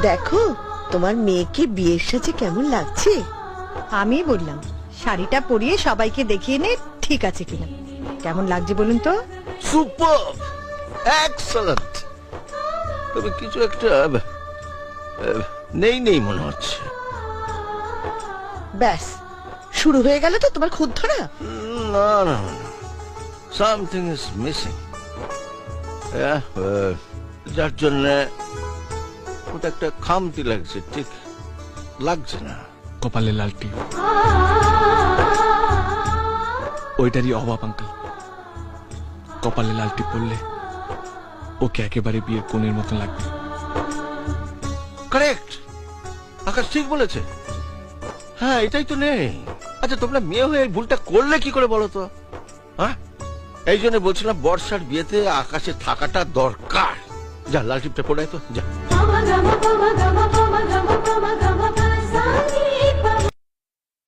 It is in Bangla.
দেখো তোমার মেয়েকে বিয়ের সাজে কেমন লাগছে। আমি বললাম শাড়িটা পরিয়ে সবাইকে দেখিয়ে নে ঠিক আছে কিনা। কেমন লাগছে বলুন তো? Super, excellent. তবে কিছু একটা নেই নেই মনে হচ্ছে। ব্যাস শুরু হয়ে গেল তো তোমার খুদ ধরা। না না, সামথিং ইজ মিসিং। যার জন্য ওটা একটা খামতি লাগছে, ঠিক লাগছে না। কপালে লালটি, ওইটারই অভাব আঙ্কেল। কপালে লালটি পড়লে ওকে একেবারে বিয়ের কোণের মতন লাগবে। কারেক্ট, আকাশ ঠিক বলেছে। হ্যাঁ, এটাই তো নেই। আচ্ছা, তোমরা মেয়ে হয়ে এই ভুলটা করলে কি করে বলো তো? হ্যাঁ, এই জন্য বলছিলাম বর্ষার বিয়েতে আকাশে থাকাটা দরকার। যা লাল টিপটা পড়াই তো, যা।